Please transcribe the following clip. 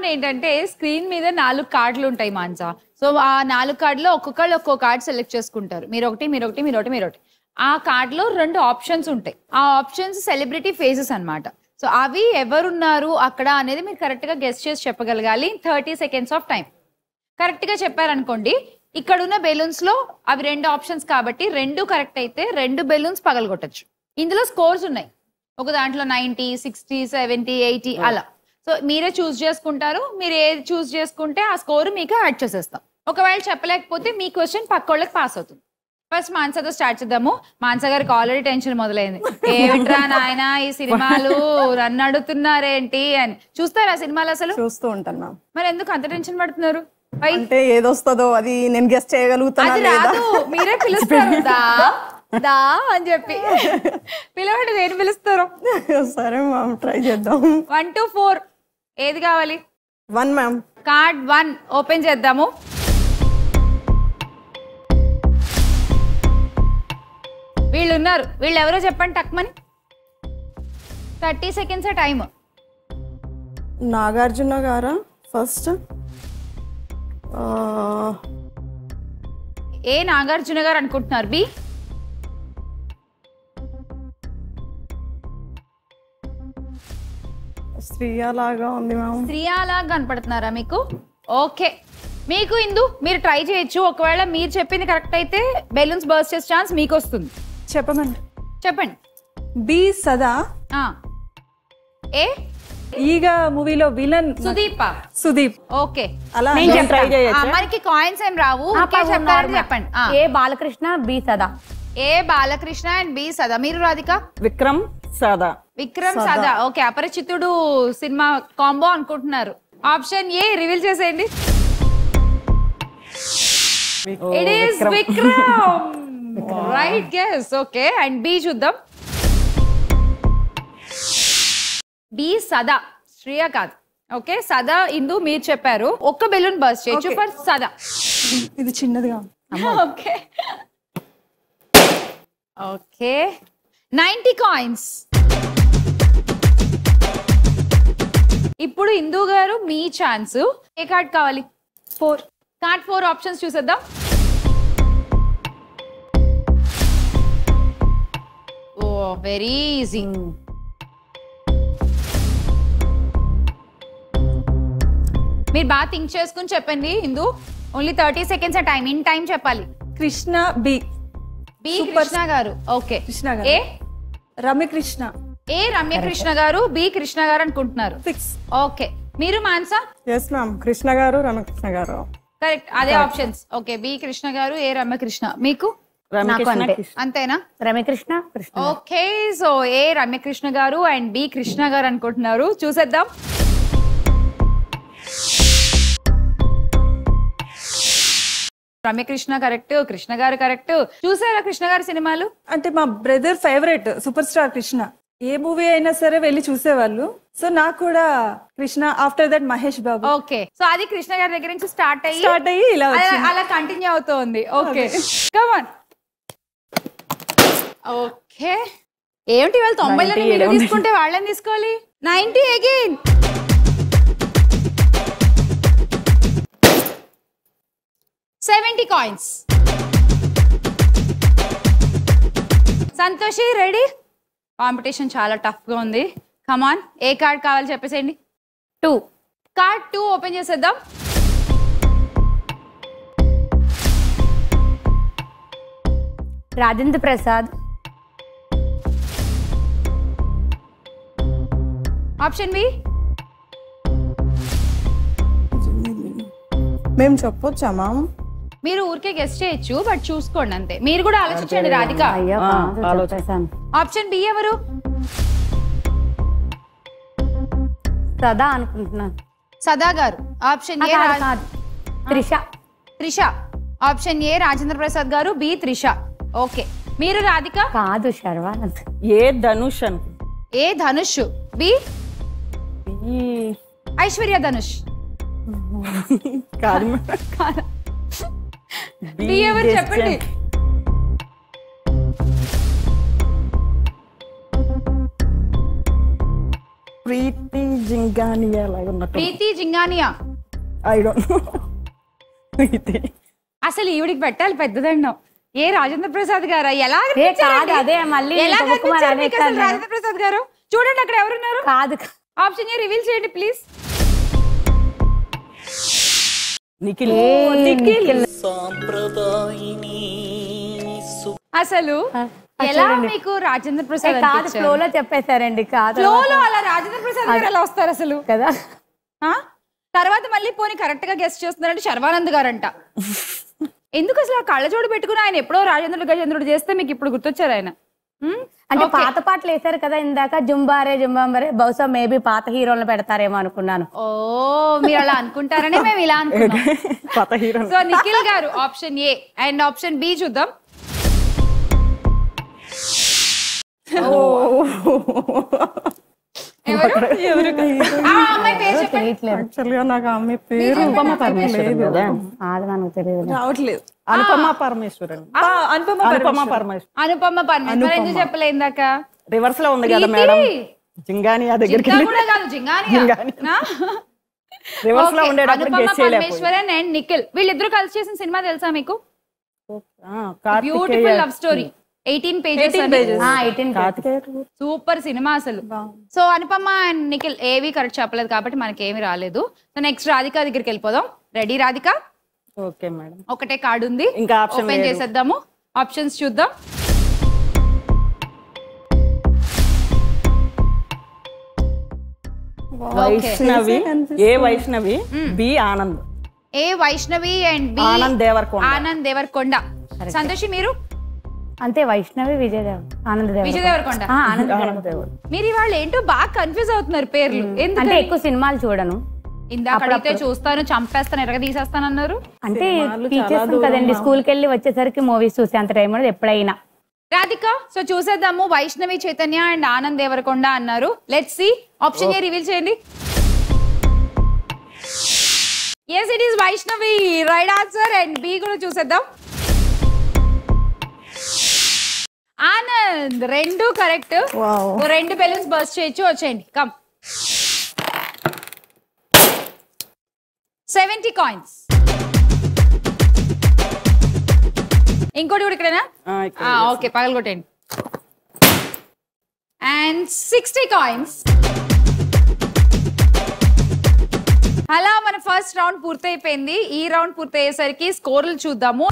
Round ఏంటంటే screen మీద 4 కార్డులు ఉంటాయి మాన్సా. సో ఆ 4 కార్డులో ఒక్కొక్కళ్ళు ఒక్కో కార్డ్ సెలెక్ట్ చేసుకుంటారు. మీరు ఒకటి. ఆ కార్డ్ లో 2 ఆప్షన్స్ ఉంటాయి. ఆ ఆప్షన్స్ సెలబ్రిటీ ఫేసెస్ అన్నమాట. సో అవి ఎవరున్నారు అక్కడ అనేది మీరు కరెక్ట్ గా గెస్ చేసి చెప్పగలగాలి. 30 సెకండ్స్ ఆఫ్ టైం. కరెక్ట్ గా చెప్పారనుకోండి, ఇక్కడ ఉన్న బెలూన్స్ లో అవి 2 ఆప్షన్స్ కాబట్టి 2 కరెక్ట్ అయితే 2 బెలూన్స్ పగలగొట్టచ్చు. ఇందులో స్కోర్స్ ఉన్నాయి. ఒక దాంట్లో 90, 60, 70, 80 అలా. సో మీరే చూస్ చేసుకుంటారు. మీరు ఏది చూస్ చేసుకుంటే ఆ స్కోర్ మీకు యాడ్ చేసేస్తాం. ఒకవేళ చెప్పలేకపోతే మీ క్వశ్చన్ పక్కోళ్ళకి పాస్ అవుతుంది. ఫస్ట్ మాన్సాతో స్టార్ట్ చేద్దాము. మాన్సా గారికి ఆల్రెడీ టెన్షన్ మొదలైంది. ఏమిట్రా నాయన ఈ సినిమాలు నన్ను అడుగుతున్నారేంటి అని. చూస్తారా సినిమాలు అసలు? చూస్తూ ఉంటాను. మరి ఎందుకు అంత టెన్షన్ పడుతున్నారు? అంటే ఏదొస్తుందో అది నేను గెస్ చేయగలుగుతాను. మీరే పిలుస్తారు దా అని చెప్పి. పిలవండి, నేను పిలుస్తారు. సరే మ్యామ్, ట్రై చేద్దాం. 1 to 4 ఏది కావాలి? 1 మ్యామ్. కార్డ్ 1 ఓపెన్ చేద్దాము. వీళ్ళు ఉన్నారు. వీళ్ళు ఎవరో చెప్పండి టక్మని. 30 సెకండ్స్ టైం. నాగార్జున గారా ఫస్ట్? ఏ నాగార్జున గారు అనుకుంటున్నారు? బి శ్రీయాలాగా ఉంది మ్యామ్. శ్రీయాలాగా కనపడుతున్నారా మీకు? ఓకే, మీకు ఇందు మీరు ట్రై చేయొచ్చు. ఒకవేళ మీరు చెప్పింది కరెక్ట్ అయితే బెలూన్స్ బర్స్ట్ చేసే ఛాన్స్ మీకు వస్తుంది. చెప్పండి. బి సదా. ఏ ఈగ మూవీలో విలన్ సుదీప్. ఓకే, అలా ట్రై చేయొచ్చు. మనకి కాయిన్స్ ఏం రావు. చెప్పండి. ఏ బాలకృష్ణ, బి సదా. ఏ బాలకృష్ణ అండ్ బి సదా. మీరు Radhika? Vikram Sada. Vikram Sada. Okay, Aparichitudu cinema combo అనుకుంటున్నారు. ఆప్షన్ ఏ రివీల్ చేసేయండి. It is Vikram. Right guess. Okay, and B చూద్దాం. బి సదా. శ్రేయ కాదు. ఓకే, సదా ఇందు మీరు చెప్పారు. ఒక్క బెలూన్ బర్స్ట్ చేయొచ్చు ఫర్ సదా. ఇది చిన్నదిగా. Okay okay, 90 coins. ఇప్పుడు ఇందు గారు మీ ఛాన్స్. ఏ కార్డ్ కావాలి? 4. కార్డ్ 4 ఆప్షన్స్ చూసేద్దాం. Oh very easy. మీరు బాగా థింక్ చేసుకుని చెప్పండి Indu. Only 30 seconds time. In time చెప్పాలి. కృష్ణ బి. బి కృష్ణ గారు. ఓకే, కృష్ణ గారు. ఏ రమ్యకృష్ణ. ఏ రమ్యకృష్ణ గారు. బి కృష్ణ గారు అనుకుంటున్నారు. ఫిక్స్. ఓకే, మీరు మాన్సా? ఎస్ మ్యామ్, కృష్ణ గారు, రమకృష్ణ గారు. కరెక్ట్, అదే ఆప్షన్స్. ఓకే, బి కృష్ణ గారు, ఏ రమ్యకృష్ణ. మీకు అంతేనా? రమ్యకృష్ణ కృష్ణ. ఓకే, సో ఏ రమ్యకృష్ణ గారు అండ్ బి కృష్ణ గారు అనుకుంటున్నారు. చూసేద్దాం. రమ్యకృష్ణ కరెక్ట్, కృష్ణ గారు కరెక్ట్. చూసారా కృష్ణ గారి సినిమాలు? అంటే మా brother favourite superstar Krishna. ఏ మూవీ అయినా సరే వెళ్ళి చూసేవాళ్ళు. సో నాకు కూడా Krishna. After that Mahesh Babu. Okay, so అది కృష్ణ గారి దగ్గర నుంచి స్టార్ట్ అయ్యి ఇలా అలా కంటిన్యూ అవుతోంది. Okay, come on. ఓకే, ఏమిటి వాళ్ళు 90 మీరు తీసుకుంటే వాళ్ళని తీసుకోవాలి. 90 again. $70 coins. Santoshi ready? Competition చాలా టఫ్ గా ఉంది. కమాన్, ఏ కార్డ్ కావాలి చెప్పేసేయండి. 2. కార్డ్ 2 ఓపెన్ చేసేద్దాం. రాజేంద్ర ప్రసాద్. Option B. మేము చెప్పొచ్చా మ్యామ్? మీరు ఊరికే గెస్ట్ చేయొచ్చు, బట్ చూసుకోండి అంతే. మీరు కూడా ఆలోచించండి రాధిక. ఆప్షన్ బి ఎవరు? సదా అనుకుంటున్నాను. సదా గారు. Option A Trisha. Trisha. Option A Rajendra Prasad గారు, బి త్రిష. ఓకే, మీరు రాధిక? కాదు, Sharwanand. A Dhanush. A Dhanush. B Aishwarya Dhanush. కాదు. బి ఎవరు చెప్పండి. ప్రీతి జింగానియా లాగా ఉన్నట్టు. Preeti Jhangiani. I don't know. Preeti అసలు ఈవిడికి పెట్టాలి పెద్దదండం. ఏ రాజేంద్ర ప్రసాద్ గారా? ఎలా ఏ కాదు, అదే మళ్ళీ ఎలా శివకుమార్ కనిపించారు అనే మీకు అసలు రాజేంద్ర ప్రసాద్ గారు? చూడండి అక్కడ ఎవరున్నారు. కాదు ఆప్షన్ ఏ రివీల్ చేయండి ప్లీజ్. నిఖిల్. అసలు ఎలా మీకు రాజేంద్ర ప్రసాద్ కాదు ఫ్లో లో చెప్పేశారండి. కాదు ఫ్లోలో అలా రాజేంద్ర ప్రసాద్ గారు ఎలా వస్తారు అసలు కదా. తర్వాత మళ్ళీ పోనీ కరెక్ట్ గా గెస్ట్ చేస్తున్నారంటే శర్వానంద్ గారంట. ఎందుకు అసలు ఆ కళ్ళజోడు పెట్టుకుని ఆయన ఎప్పుడో రాజేంద్రుడు గజేంద్రుడు చేస్తే మీకు ఇప్పుడు గుర్తొచ్చారు ఆయన? అంటే పాత పాటలు వేసారు కదా ఇందాక, జుంబారే జుంబాంబరే, బహుశా మేబీ పాత హీరోలను పెడతారేమో అనుకున్నాను. ఓ మీరు అలా అనుకుంటారని మేము ఇలా అనుకున్నాం. పాత హీరో. సో నిఖిల్ గారు option A and option B చూద్దాం. ఆ అమ్మాయి పేరు చెప్పండి. యాక్చువల్గా నాకు ఆ అమ్మాయి పేరు అనుపమ పరమేశ్వరన్ కదా. అది మనకు తెలియదు. రావట్లేదు. అనుపమ పరమేశ్వరన్. అనుపమ అనుపమ పరమేశ్వరన్. అనుపమ పరమేశ్వరన్ ఎందుకు చెప్పలే ఇందాక? రివర్స్ లో ఉంది కదా మేడం. జింగానియా దగ్గరికి జింగా కూడా కాదు, జింగానియా. రివర్స్ లో ఉండేటప్పుడు అనుపమ గెస్ చేయలేకపోయాను. పరమేశ్వరన్ అండ్ నిఖిల్ వీళ్ళిద్దరూ కలిసి చేసిన సినిమా తెలుసా మీకు? Beautiful Karthikeya. Love story, 18 pages. 18 super cinema అసలు. సో అనుపమ అండ్ నిఖిల్ ఏవి కరెక్ట్ చెప్పలేదు కాబట్టి మనకి ఏమి రాలేదు. సో నెక్స్ట్ రాధిక దగ్గరికి వెళ్ళిపోదాం. రెడీ రాధిక? Okay madam. ఒకటే కార్డు ఉంది, ఇంకా ఆప్షన్ ఓపెన్ చేసేద్దాము. ఆప్షన్స్ చూద్దాం. Vaishnavi. A Vaishnavi? B Anand. A Vaishnavi and B Anand Devarakonda. Anand Devarakonda. Santoshi మీరు? అంతే, వైష్ణవి విజయ్ ఆనంద్ విజయ్ దేవరకొండ. ఆనంద్ దేవర్. మీరు ఇవాళ ఏంటో బాగా కన్ఫ్యూజ్ అవుతున్నారు పేర్లు. అంటే ఎందుకంటే ఎక్కువ సినిమాలు చూడను. ఇందాక అడిగితే చూస్తాను, చంపేస్తాను, ఎరగ తీసేస్తాను అన్నారు. అంటే టీచర్స్ కదండి, స్కూల్కి వెళ్ళి వచ్చేసరికి మూవీస్ చూసే అంత టైం ఉండదు ఎప్పుడైనా. రాధిక, సో చూసేద్దాము. వైష్ణవి చైతన్య అండ్ ఆనంద్ దేవరకొండ అన్నారు. Let's see. Option A reveal చేయండి. yes it is Vaishnavi, right answer. And B కూడా చూసేద్దాం. ఆనంద్, రెండు కరెక్ట్. రెండు బెలూన్స్ బర్స్ట్ చేయొచ్చు. వచ్చేయండి, కమ్. 70 coins. ఇంకోటి కూడా ఇక్కడేనా? ఓకే, పగలగొట్టండి. And 60 coins. అలా మన ఫస్ట్ రౌండ్ పూర్తయిపోయింది. ఈ రౌండ్ పూర్తయ్యేసరికి స్కోర్లు చూద్దాము.